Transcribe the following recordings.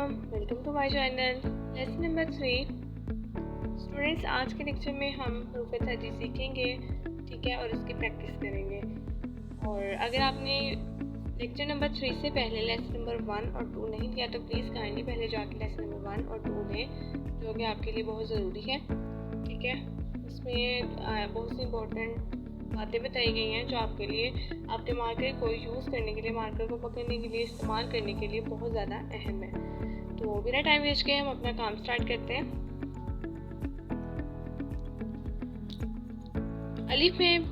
Welcome to my channel. Lesson number 3 students, आज के lecture में हम हरूफ तहजी सीखेंगे, ठीक है, और इसकी प्रैक्टिस करेंगे। और अगर आपने लेक्चर नंबर 3 से पहले लेसन नंबर 1 और 2 नहीं लिया तो प्लीज़ काइंडली पहले जाके लेसन नंबर 1 और 2 लें, जो कि आपके लिए बहुत ज़रूरी है, ठीक है। उसमें बहुत सी इंपॉर्टेंट बातें बताई गई हैं जो आपके लिए, आपके मार्कर को यूज़ करने के लिए, मार्कर को पकड़ने के लिए, इस्तेमाल करने के लिए बहुत ज़्यादा अहम है। तो बिना टाइम वेस्ट किए हम अपना काम स्टार्ट करते हैं। अलिफ में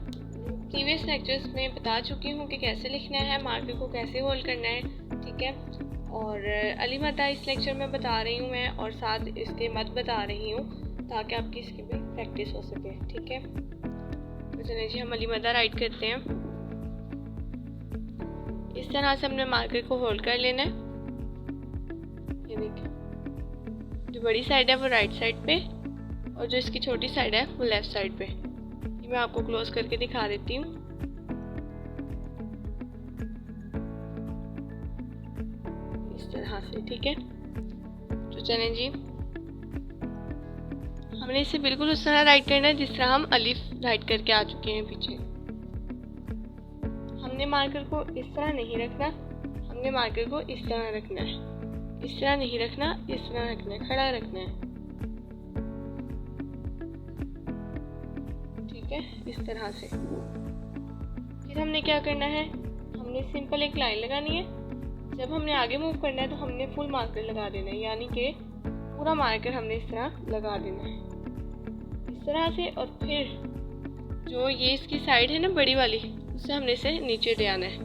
प्रीवियस लेक्चर्स में बता चुकी हूँ कि कैसे लिखना है, मार्कर को कैसे होल्ड करना है, ठीक है। और अली मदा इस लेक्चर में बता रही हूँ मैं, और साथ इसके मत बता रही हूँ ताकि आपकी इसकी भी प्रैक्टिस हो सके, ठीक है। तो चलिए जी, हम अली मदा राइट करते हैं। इस तरह से हमने मार्कर को होल्ड कर लेना है। ये देखिए, जो बड़ी साइड है वो राइट साइड पे और जो इसकी छोटी साइड है वो लेफ्ट साइड पे। ये मैं आपको क्लोज करके दिखा देती हूँ। इस तरह से, ठीक है। तो चलें जी, हमने इसे बिल्कुल उस तरह राइट करना है जिस तरह हम अलिफ राइट करके आ चुके हैं पीछे। हमने मार्कर को इस तरह नहीं रखना, हमने मार्कर को इस तरह रखना है। इस तरह नहीं रखना, इस तरह रखना है, खड़ा रखना है, ठीक है, इस तरह से। फिर हमने क्या करना है, हमने सिंपल एक लाइन लगानी है। जब हमने आगे मूव करना है तो हमने फुल मार्कर लगा देना है, यानी कि पूरा मार्कर हमने इस तरह लगा देना है, इस तरह से। और फिर जो ये इसकी साइड है ना बड़ी वाली, उससे हमने इसे नीचे ले आना है,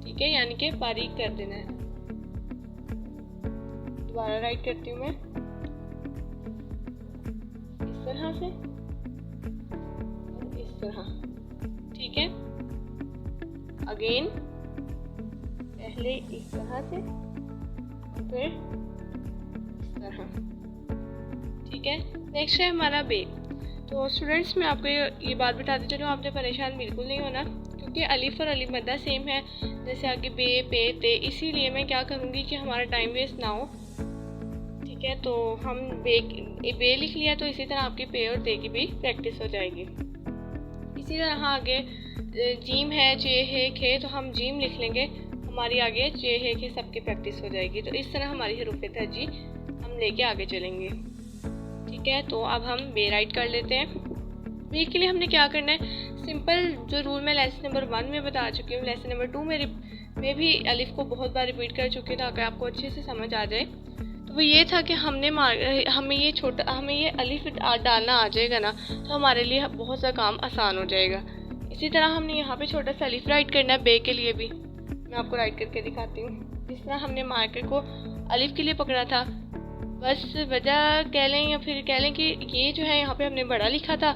ठीक है, यानी कि बारीक कर देना है। दोबारा राइट करती हूँ मैं, इस तरह से और इस तरह, ठीक है। अगेन पहले इस तरह से और फिर इस तरह, ठीक है। नेक्स्ट है हमारा बे। तो स्टूडेंट्स, मैं आपको ये बात बताती चलूँ, आपने परेशान बिल्कुल नहीं होना, क्योंकि अलिफ और अलिफ मद्दा सेम है, जैसे आगे बे, पे, ते। इसीलिए मैं क्या करूँगी कि हमारा टाइम वेस्ट ना हो, ठीक है। तो हम बे लिख लिया, तो इसी तरह आपकी पे और ते की भी प्रैक्टिस हो जाएगी। इसी तरह आगे जीम है, चे है, खे, तो हम जीम लिख लेंगे, हमारी आगे चे है, खे सबकी प्रैक्टिस हो जाएगी। तो इस तरह हमारी हरूफ तहजी हम लेके आगे चलेंगे, ठीक है। तो अब हम बे राइट कर लेते हैं। बे के लिए हमने क्या करना है, सिंपल जो रूल मैं लेसन नंबर 1 में बता चुकी हूँ, लेसन नंबर 2 में भी अलिफ को बहुत बार रिपीट कर चुकी हूँ ताकि आपको अच्छे से समझ आ जाए। तो वो ये था कि हमें ये अलिफ डालना आ जाएगा ना, तो हमारे लिए बहुत सा काम आसान हो जाएगा। इसी तरह हमने यहाँ पे छोटा सा अलिफ राइट करना है बे के लिए भी। मैं आपको राइट करके दिखाती हूँ। जिस तरह हमने मार्कर को अलिफ के लिए पकड़ा था, बस वजह कह लें या फिर कह लें कि ये जो है यहाँ पे हमने बड़ा लिखा था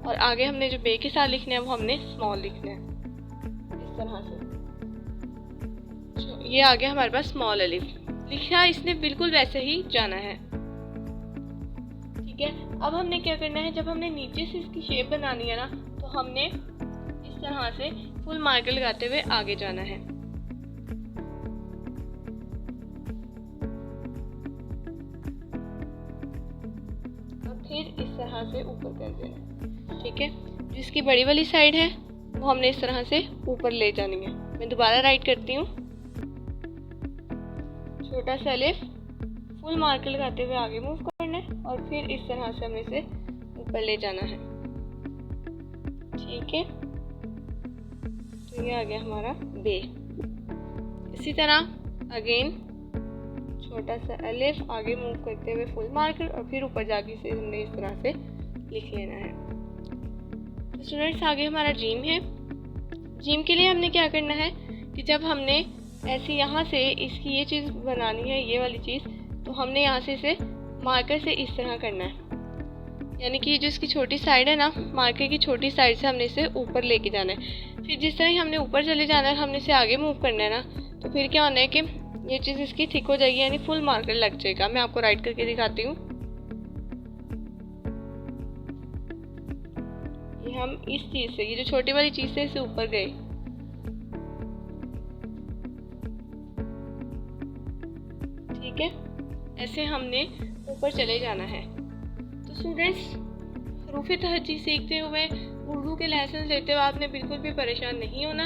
और आगे हमने जो बे के साथ लिखना है वो हमने स्मॉल लिखना है, इस तरह से। ये आ गया हमारे पास स्मॉल अलिफ लिखा, इसने बिल्कुल वैसे ही जाना है, ठीक है। अब हमने क्या करना है, जब हमने नीचे से इसकी शेप बनानी है ना, तो हमने इस तरह से फुल मार्कर लगाते हुए आगे जाना है। फिर इस तरह से ऊपर कर देना, ठीक है। जिसकी बड़ी वाली साइड है वो हमने इस तरह से ऊपर ले जानी है। मैं दोबारा राइट करती हूँ। छोटा सा अलिफ फुल मार्कर लगाते हुए आगे मूव करना है और फिर इस तरह से हमने इसे ऊपर ले जाना है, ठीक है। तो ये आ गया हमारा बे। इसी तरह अगेन छोटा सा अलिफ आगे मूव करते हुए फुल मार्कर और फिर ऊपर जाके इसे हमने इस तरह से लिख लेना है। तो स्टूडेंट्स, आगे हमारा जीम है। जीम के लिए हमने क्या करना है कि जब हमने ऐसे यहाँ से इसकी ये चीज़ बनानी है, ये वाली चीज़, तो हमने यहाँ से इसे मार्कर से इस तरह करना है, यानी कि जो इसकी छोटी साइड है ना, मार्कर की छोटी साइड से हमने इसे ऊपर लेके जाना है। फिर जिस तरह ही हमने ऊपर चले जाना है, हमने इसे आगे मूव करना है ना, तो फिर क्या होना है कि ये चीज़ इसकी थिक हो जाएगी, यानी फुल मार्कर लग जाएगा। मैं आपको राइट करके दिखाती हूँ। ये हम इस चीज़ से, ये जो छोटी वाली चीज़ से इसे ऊपर गए, ठीक है। ऐसे हमने ऊपर चले जाना है। तो स्टूडेंट्स, हरूफ तहज्जी सीखते हुए, उर्दू के लेसन लेते हुए आपने बिल्कुल भी परेशान नहीं होना।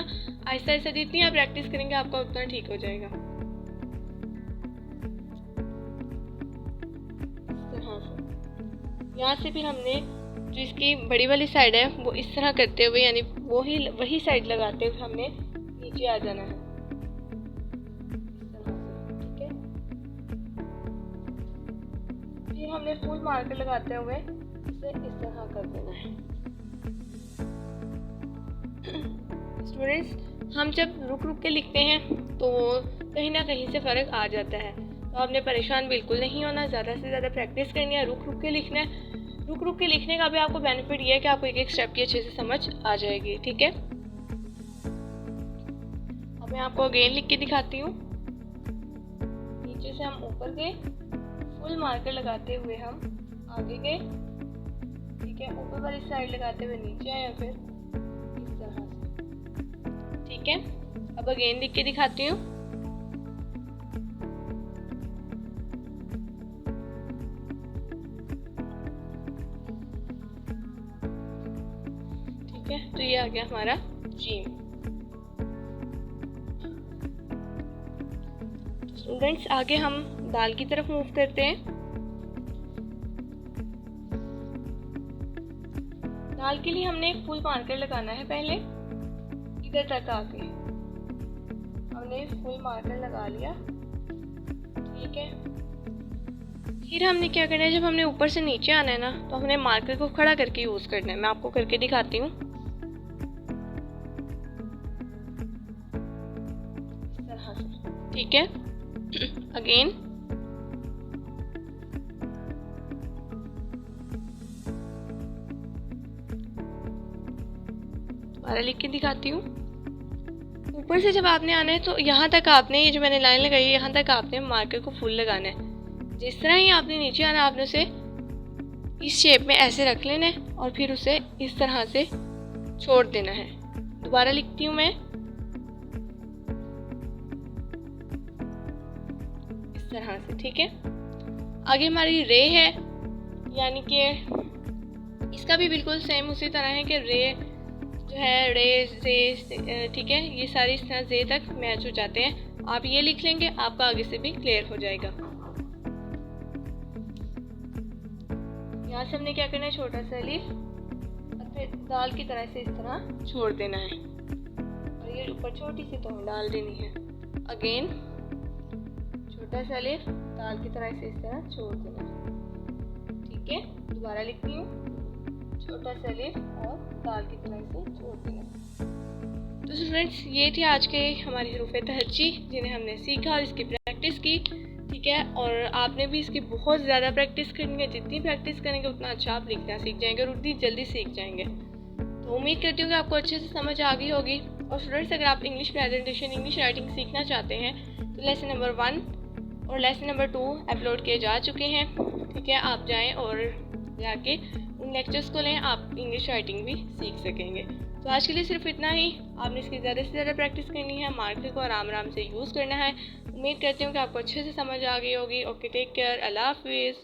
आहिस्ता आहिस्ता जितनी आप प्रैक्टिस करेंगे आपका उतना ठीक हो जाएगा। इस तरह से यहाँ से फिर हमने जो इसकी बड़ी वाली साइड है वो इस तरह करते हुए, यानी वही साइड लगाते हुए हमने नीचे आ जाना है। ठीक है, फिर हमने फुल मार्कर लगाते हुए इसे इस तरह कर देना है। स्टूडेंट्स, हम जब रुक रुक के लिखते हैं तो कहीं ना कहीं से फ़र्क आ जाता है, तो आपने परेशान बिल्कुल नहीं होना। ज़्यादा से ज़्यादा प्रैक्टिस करनी है, रुक रुक के लिखना है। रुक रुक के लिखने का भी आपको बेनिफिट ये है कि आपको एक एक स्टेप की अच्छे से समझ आ जाएगी। ठीक है, अब मैं आपको अगेन लिख के दिखाती हूँ। नीचे से हम ऊपर गए, फुल मार्कर लगाते हुए हम आगे गए। ठीक है, ऊपर वाली साइड लगाते हुए नीचे आए, फिर इस तरह से। ठीक है, अब अगेन लिख के दिखाती हूँ। ठीक है, तो ये आ गया हमारा जीम। स्टूडेंट्स, आगे हम दाल की तरफ मूव करते हैं। दाल के लिए हमने एक फुल मार्कर लगाना है। पहले इधर तक आके हमने फुल मार्कर लगा लिया। ठीक है, फिर हमने क्या करना है, जब हमने ऊपर से नीचे आना है ना, तो हमने मार्कर को खड़ा करके यूज करना है। मैं आपको करके दिखाती हूँ। इस तरह से। ठीक है, अगेन दोबारा लिख के दिखाती हूँ। ऊपर से जब आपने आना है तो यहाँ तक आपने, ये जो मैंने लाइन लगाई है, यहाँ तक आपने मार्कर को फुल लगाना है। जिस तरह ही आपने नीचे आना, आपने उसे इस शेप में ऐसे रख लेना है और फिर उसे इस तरह से छोड़ देना है। दोबारा लिखती हूँ मैं, इस तरह से। ठीक है, आगे हमारी रे है, यानी कि इसका भी बिल्कुल सेम उसी तरह है कि रे जो है, रे से। ठीक है, ये सारी इस तरह जे तक मैच हो जाते हैं। आप ये लिख लेंगे, आपका आगे से भी क्लियर हो जाएगा। यहाँ से हमने क्या करना है, छोटा सा अलिफ और फिर दाल की तरह से इस तरह छोड़ देना है, और ये ऊपर छोटी सी तो डाल देनी है। अगेन छोटा सा अलिफ, दाल की तरह से इस तरह छोड़ देना है। ठीक है, दोबारा लिखती हूँ, छोटा सा अलिफ और दाल की तरह से छोड़ देना। तो स्टूडेंट्स, ये थी आज के हमारी हरूफ तहज्जी, जिन्हें हमने सीखा और इसकी प्रैक्टिस की। ठीक है, और आपने भी इसकी बहुत ज़्यादा प्रैक्टिस करनी है। जितनी प्रैक्टिस करेंगे उतना अच्छा आप लिखना सीख जाएंगे और उतनी जल्दी सीख जाएंगे। तो उम्मीद करती हूँ कि आपको अच्छे से समझ आ गई होगी। और स्टूडेंट्स, अगर आप इंग्लिश प्रेजेंटेशन, इंग्लिश राइटिंग सीखना चाहते हैं तो लेसन नंबर 1 और लेसन नंबर 2 अपलोड किए जा चुके हैं। ठीक है, आप जाएँ और जाके उन लेक्चर्स को लें, आप इंग्लिश राइटिंग भी सीख सकेंगे। तो आज के लिए सिर्फ इतना ही। आपने इसकी ज़्यादा से ज़्यादा प्रैक्टिस करनी है, मार्कर को आराम आराम से यूज़ करना है। उम्मीद करती हूँ कि आपको अच्छे से समझ आ गई होगी। ओके, टेक केयर, अल्लाह हाफिज़।